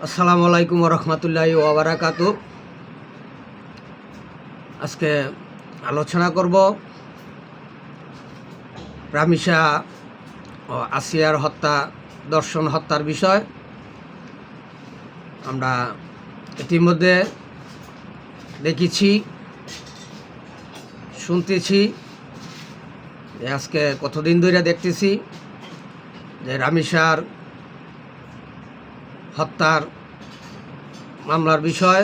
আসসালামু আলাইকুম রহমতুল্লাহি ওয়া বারাকাতু। আজকে আলোচনা করব রামিসা ও আসিয়ার দর্শন হত্যার বিষয়। আমরা ইতিমধ্যে দেখেছি, শুনতেছি যে আজকে কতদিন ধরে দেখতেছি যে রামিসার হত্যার মামলার বিষয়,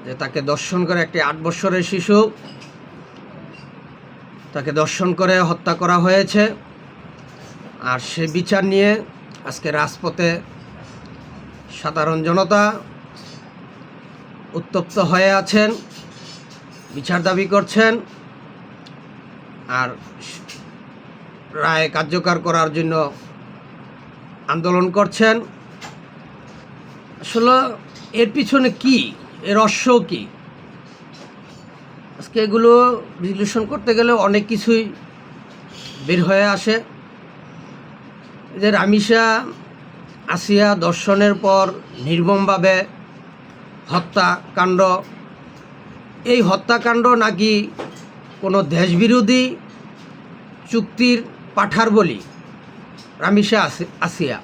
যে তাকে দর্শন করে একটি 8 বছরের শিশু তাকে দর্শন করে হত্যা করা হয়েছে। আর সে বিচার নিয়ে আজকে রাজপথে সাধারণ জনতা উত্তপ্ত হয়ে আছেন, বিচার দাবি করছেন আর রায় কার্যকর করার জন্য আন্দোলন করছেন। আসলে এর পিছনে কি, এর রহস্য কি, আজকে এগুলো বিশ্লেষণ করতে গেলে অনেক কিছুই বের হয়ে আসে। যে রামিসা আসিয়া দর্শনের পর নির্মমভাবে হত্যাকাণ্ড, এই হত্যাকাণ্ড নাকি কোনো দেশবিরোধী চুক্তির পাঠার বলি রামিসা আসিয়া।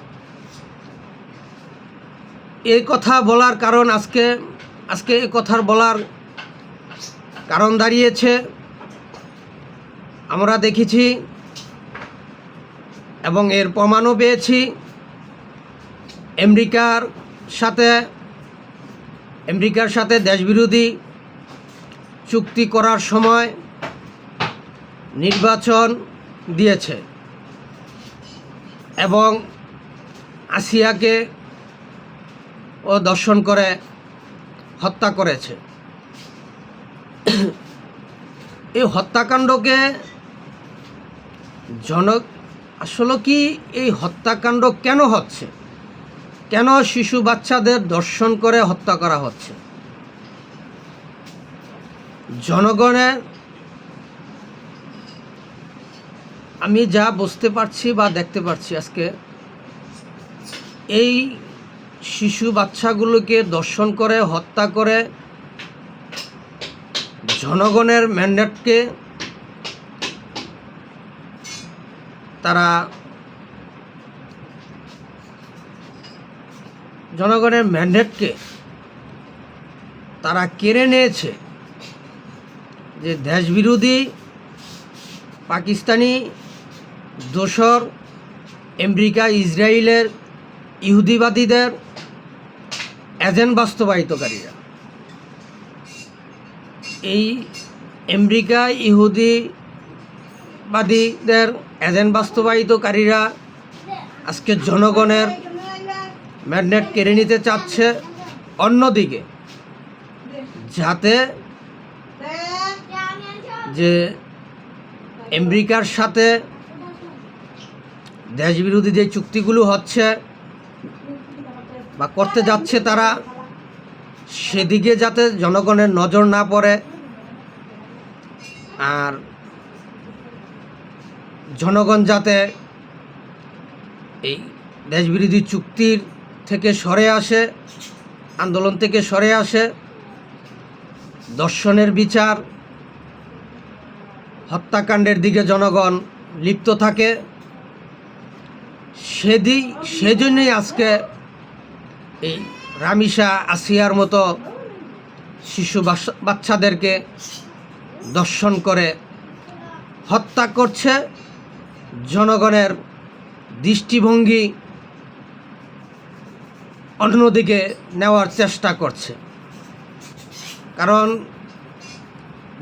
এই কথা বলার কারণ আজকে এই কথার বলার কারণ দাঁড়িয়েছে, আমরা দেখেছি এবং এর প্রমাণও পেয়েছি। আমেরিকার সাথে দেশবিরোধী চুক্তি করার সময় নির্বাচন দিয়েছে এবং আসিয়াকে ও দর্শন করে হত্যা করেছে। এই হত্যাকাণ্ডকে আসলে কি এই হত্যাকাণ্ড কেন হচ্ছে, কেন শিশু বাচ্চাদের দর্শন করে হত্যা করা হচ্ছে? জনগণের, আমি যা বুঝতে পারছি বা দেখতে পাচ্ছি, আজকে এই শিশু বাচ্চাগুলোকে দর্শন করে হত্যা করে জনগণের ম্যান্ডেটকে তারা কেড়ে নিয়েছে। যে দেশবিরোধী পাকিস্তানি দোসর আমেরিকা ইসরায়েলের ইহুদিবাদীদের এজেন্ট বাস্তবায়িতকারীরা, এই আমেরিকা ইহুদিবাদীদের এজেন্ট বাস্তবায়িতকারীরা আজকে জনগণের ম্যান্ডেট কেড়ে নিতে চাচ্ছে। অন্যদিকে যাতে যে আমেরিকার সাথে দেশবিরোধী যে চুক্তিগুলো হচ্ছে বা করতে যাচ্ছে, তারা সেদিকে যাতে জনগণের নজর না পড়ে আর জনগণ যাতে এই দেশবিরোধী চুক্তির থেকে সরে আসে, আন্দোলন থেকে সরে আসে, দর্শনের বিচার, হত্যাকাণ্ডের দিকে জনগণ লিপ্ত থাকে, সেজন্যই আজকে এই রামিসা আসিয়ার মতো শিশু বাচ্চাদেরকে দর্শন করে হত্যা করছে। জনগণের দৃষ্টিভঙ্গি অন্যদিকে নেওয়ার চেষ্টা করছে। কারণ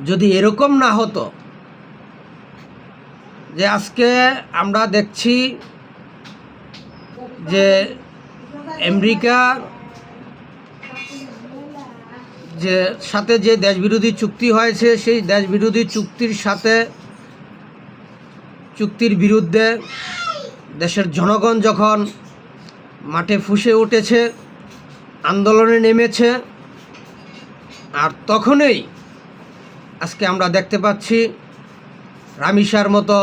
যদি এরকম না হতো, যে আজকে আমরা দেখছি যে আমেরিকার যে সাথে যে দেশবিরোধী চুক্তি হয়েছে, সেই দেশবিরোধী চুক্তির বিরুদ্ধে দেশের জনগণ যখন মাঠে ফুঁসে উঠেছে, আন্দোলনে নেমেছে, আর তখনই আজকে আমরা দেখতে পাচ্ছি রামিসার মতো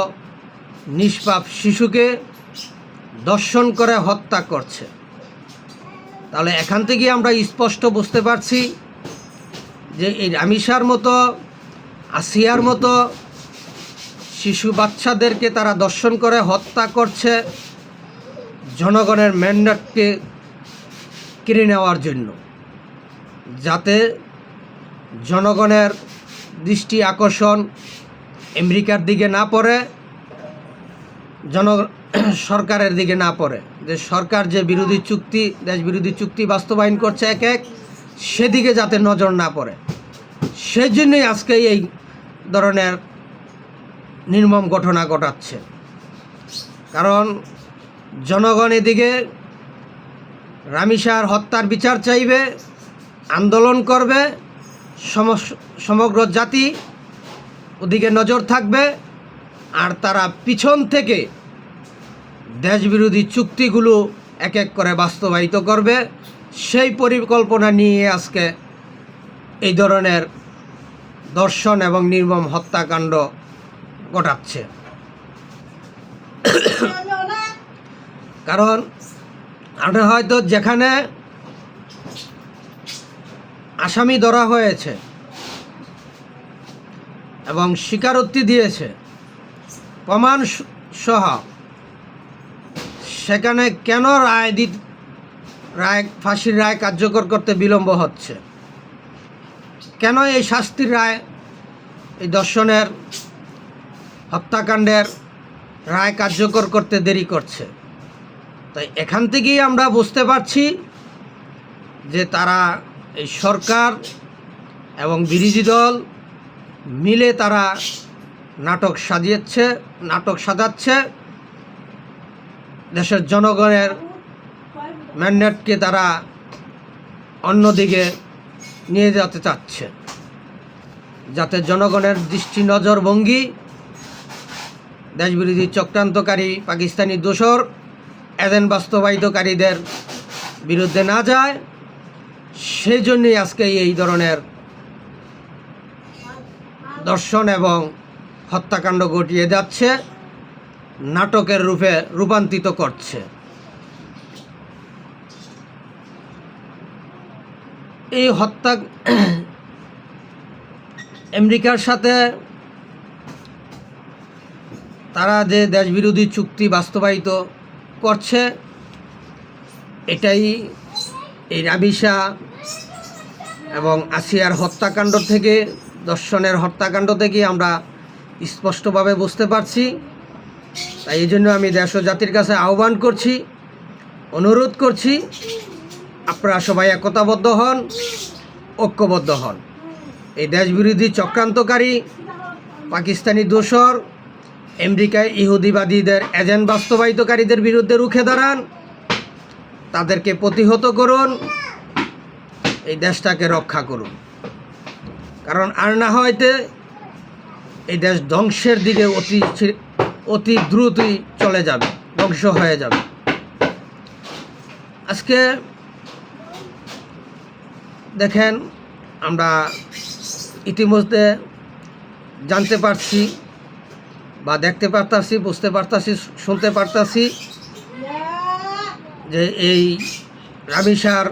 নিষ্পাপ শিশুকে দর্শন করে হত্যা করছে। তাহলে এখান থেকে আমরা স্পষ্ট বুঝতে পারছি যে এই রামিসার মতো, আসিয়ার মতো শিশু বাচ্চাদেরকে তারা দর্শন করে হত্যা করছে জনগণের ম্যান্ডেটকে কেড়ে নেওয়ার জন্য, যাতে জনগণের দৃষ্টি আকর্ষণ আমেরিকার দিকে না পড়ে, সরকারের দিকে না পড়ে, যে সরকার যে বিরোধী চুক্তি, দেশ বিরোধী চুক্তি বাস্তবায়ন করছে এক এক, সেদিকে যাতে নজর না পড়ে। সেই জন্যই আজকে এই ধরনের নির্মম ঘটনা ঘটাচ্ছে। কারণ জনগণ এদিকে রামিসার হত্যার বিচার চাইবে, আন্দোলন করবে, সমগ্র জাতি ওদিকে নজর থাকবে, আর তারা পিছন থেকে দেশবিরোধী চুক্তিগুলো এক এক করে বাস্তবায়িত করবে। সেই পরিকল্পনা নিয়ে আজকে এই ধরনের দর্শন এবং নির্মম হত্যাকাণ্ড ঘটাচ্ছে। কারণ আমরা হয়তো যেখানে আসামি ধরা হয়েছে এবং স্বীকারোক্তি দিয়েছে প্রমাণ সহ, সেখানে কেন ফাঁসির রায় কার্যকর করতে বিলম্ব হচ্ছে? কেন এই শাস্তির রায়, এই দর্শনের হত্যাকাণ্ডের রায় কার্যকর করতে দেরি করছে? তাই এখান থেকেই আমরা বুঝতে পারছি যে তারা, এই সরকার এবং বিরোধী দল মিলে তারা নাটক সাজাচ্ছে, দেশের জনগণের ম্যান্ডেটকে তারা অন্যদিকে নিয়ে যেতে চাচ্ছে, যাতে জনগণের দৃষ্টি নজরভঙ্গি দেশবিরোধী চক্রান্তকারী পাকিস্তানি দোসর এজেন্ট বাস্তবায়িতকারীদের বিরুদ্ধে না যায়। সেই জন্যই আজকে এই ধরনের দর্শন এবং হত্যাকাণ্ড ঘটিয়ে যাচ্ছে, নাটকের রূপে রূপান্তরিত করছে। এই হত্যা আমেরিকার সাথে তারা যে দেশবিরোধী চুক্তি বাস্তবায়িত করছে, এটাই এই রামিসা এবং আসিয়ার হত্যাকাণ্ড থেকে, দর্শনের হত্যাকাণ্ড থেকে আমরা স্পষ্টভাবে বুঝতে পারছি। তাই এই জন্য আমি দেশ ও জাতির কাছে আহ্বান করছি, অনুরোধ করছি, আপনারা সবাই একতাবদ্ধ হন, ঐক্যবদ্ধ হন। এই দেশবিরোধী চক্রান্তকারী পাকিস্তানি দোসর, আমেরিকায় ইহুদিবাদীদের এজেন্ট বাস্তবায়িতকারীদের বিরুদ্ধে রুখে দাঁড়ান, তাদেরকে প্রতিহত করুন, এই দেশটাকে রক্ষা করুন। কারণ আর না হয়তো এই দেশ ধ্বংসের দিকে অতি দ্রুতই চলে যাবে, ধ্বংস হয়ে যাবে। আজকে দেখেন, আমরা ইতিমধ্যে জানতে পারছি বা দেখতে পারতাছি, বুঝতে পারতাছি, শুনতে পারতাছি যে এই রামিসার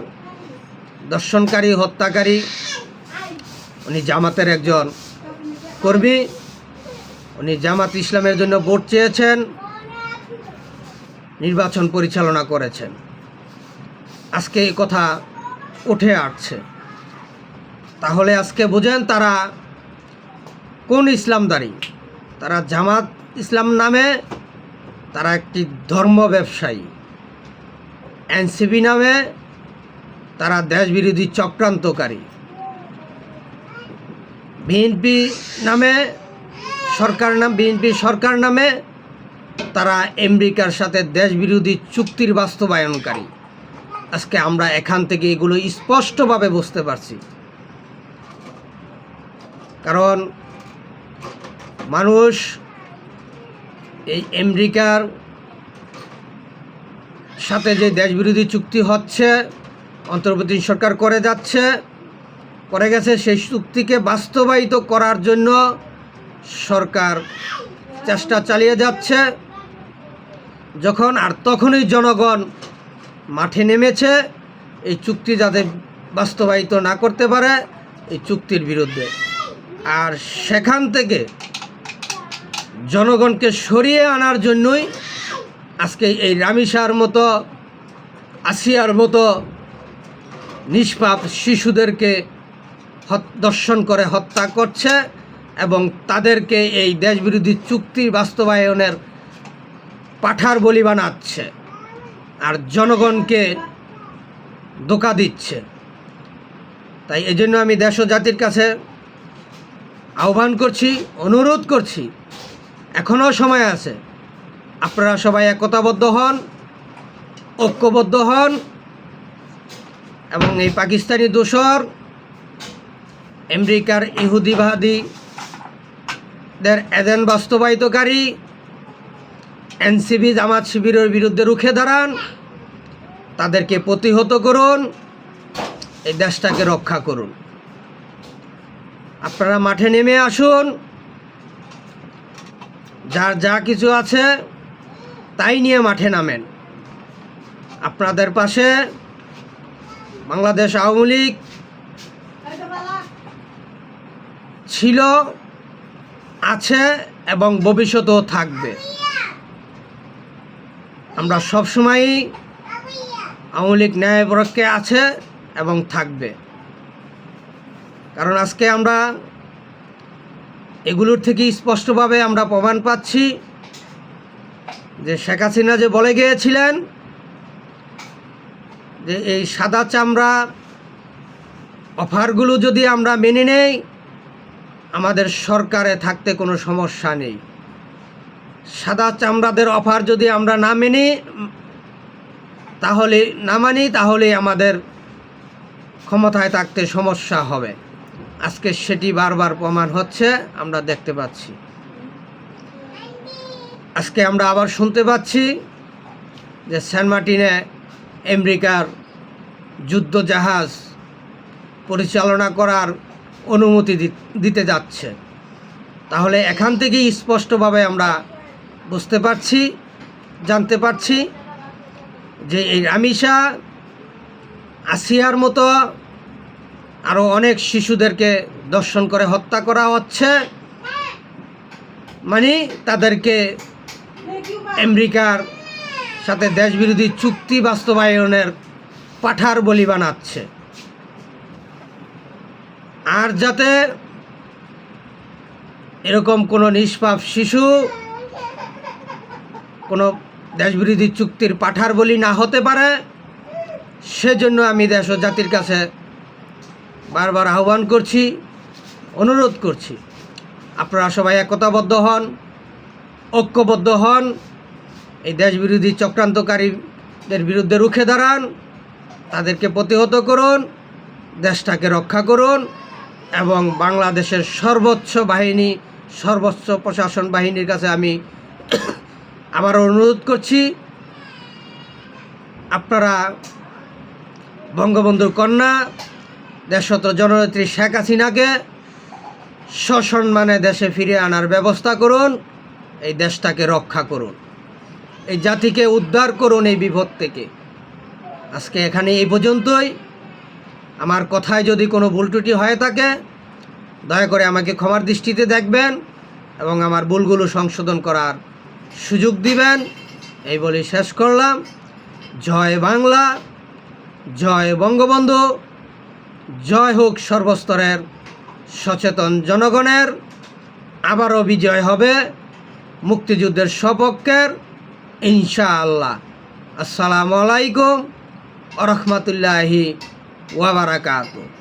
দর্শনকারী, হত্যাকারী, উনি জামাতের একজন কর্মী, উনি জামাত ইসলামের জন্য ভোট চেয়েছেন, নির্বাচন পরিচালনা করেছেন। আজকে এই কথা উঠে আসছে, তাহলে আজকে বুঝেন তারা কোন ইসলামদারী। তারা জামাত ইসলাম নামে তারা একটি ধর্ম ব্যবসায়ী, এনসিপি নামে তারা দেশবিরোধী চক্রান্তকারী, বিএনপি সরকার নামে তারা আমেরিকার সাথে দেশবিরোধী চুক্তির বাস্তবায়নকারী। আজকে আমরা এখান থেকে এগুলো স্পষ্টভাবে বুঝতে পারছি। কারণ মানুষ এই আমেরিকার সাথে যে দেশবিরোধী চুক্তি হচ্ছে, অন্তর্বর্তী সরকার করে গেছে, সেই চুক্তিকে বাস্তবায়িত করার জন্য সরকার চেষ্টা চালিয়ে যাচ্ছে। তখনই জনগণ মাঠে নেমেছে, এই চুক্তি যাতে বাস্তবায়িত না করতে পারে এই চুক্তির বিরুদ্ধে। আর সেখান থেকে জনগণকে সরিয়ে আনার জন্যই আজকে এই রামিসার মতো, আসিয়ার মতো নিষ্পাপ শিশুদেরকে দর্শন করে হত্যা করছে এবং তাদেরকে এই দেশবিরোধী চুক্তি বাস্তবায়নের পাঠার বলি বানাচ্ছে আর জনগণকে ধোঁকা দিচ্ছে। তাই এজন্য আমি দেশ ও জাতির কাছে আহ্বান করছি, অনুরোধ করছি, এখনও সময় আছে, আপনারা সবাই একতাবদ্ধ হন, ঐক্যবদ্ধ হন এবং এই পাকিস্তানি দোসর আমেরিকার ইহুদিবাদীদের এজেন্ট বাস্তবায়িতকারী এনসিবি জামাত শিবিরের বিরুদ্ধে রুখে দাঁড়ান, তাদেরকে প্রতিহত করুন, এই দেশটাকে রক্ষা করুন। আপনারা মাঠে নেমে আসুন, যার যা কিছু আছে তাই নিয়ে মাঠে নামেন। আপনাদের পাশে বাংলাদেশ আওয়ামী লীগ ছিল, আছে এবং ভবিষ্যতেও থাকবে। আমরা সবসময়ই আওয়ামী লীগ ন্যায় পক্ষে আছে এবং থাকবে। কারণ আজকে আমরা এগুলোর থেকে স্পষ্টভাবে আমরা প্রমাণ পাচ্ছি যে শেখ হাসিনা যে বলে গিয়েছিলেন যে এই সাদা চামড়া অফারগুলো যদি আমরা মেনে নেই আমাদের সরকারে থাকতে কোনো সমস্যা নেই। সাদা চামড়াদের অফার যদি আমরা না মানি তাহলে আমাদের ক্ষমতায় থাকতে সমস্যা হবে। আজকে সেটি বারবার প্রমাণ হচ্ছে, আমরা দেখতে পাচ্ছি। আজকে আমরা আবার শুনতে পাচ্ছি যে সেন্ট মার্টিনে আমেরিকার যুদ্ধ জাহাজ পরিচালনা করার অনুমতি দিতে যাচ্ছে। তাহলে এখান থেকেই স্পষ্টভাবে আমরা বুঝতে পারছি, জানতে পারছি যে এই রামিসা, আসিয়ার মতো আরও অনেক শিশুদেরকে দর্শন করে হত্যা করা হচ্ছে, মানে তাদেরকে আমেরিকার সাথে দেশবিরোধী চুক্তি বাস্তবায়নের পাঠার বলি বানাচ্ছে। আর যাতে এরকম কোনো নিষ্পাপ শিশু কোনো দেশবিরোধী চুক্তির পাঠার বলি না হতে পারে, সেজন্য আমি দেশ ও জাতির কাছে বারবার আহ্বান করছি, অনুরোধ করছি, আপনারা সবাই একতাবদ্ধ হন, ঐক্যবদ্ধ হন, এই দেশবিরোধী চক্রান্তকারীদের বিরুদ্ধে রুখে দাঁড়ান, তাদেরকে প্রতিহত করুন, দেশটাকে রক্ষা করুন এবং বাংলাদেশের সর্বোচ্চ প্রশাসন বাহিনীর কাছে আমি আবার অনুরোধ করছি, আপনারা বঙ্গবন্ধুর কন্যা দেশত জননেত্রী শেখ হাসিনাকে সসম্মানে দেশে ফিরে আনার ব্যবস্থা করুন, এই দেশটাকে রক্ষা করুন, এই জাতিকে উদ্ধার করুন এই বিপদ থেকে। আজকে এখানে এই পর্যন্তই। আমার কথায় যদি কোনো ভুল ত্রুটি হয়ে থাকে দয়া করে আমাকে ক্ষমার দৃষ্টিতে দেখবেন এবং আমার ভুলগুলো সংশোধন করার সুযোগ দিবেন। এই বলে শেষ করলাম। জয় বাংলা, জয় বঙ্গবন্ধু, জয় হোক সর্বস্তরের সচেতন জনগণের। আবারও বিজয় হবে মুক্তিযুদ্ধের সপক্ষের, ইনশাআল্লাহ। আসসালামু আলাইকুম ওয়া রাহমাতুল্লাহি ওয়া বারাকাতুহু।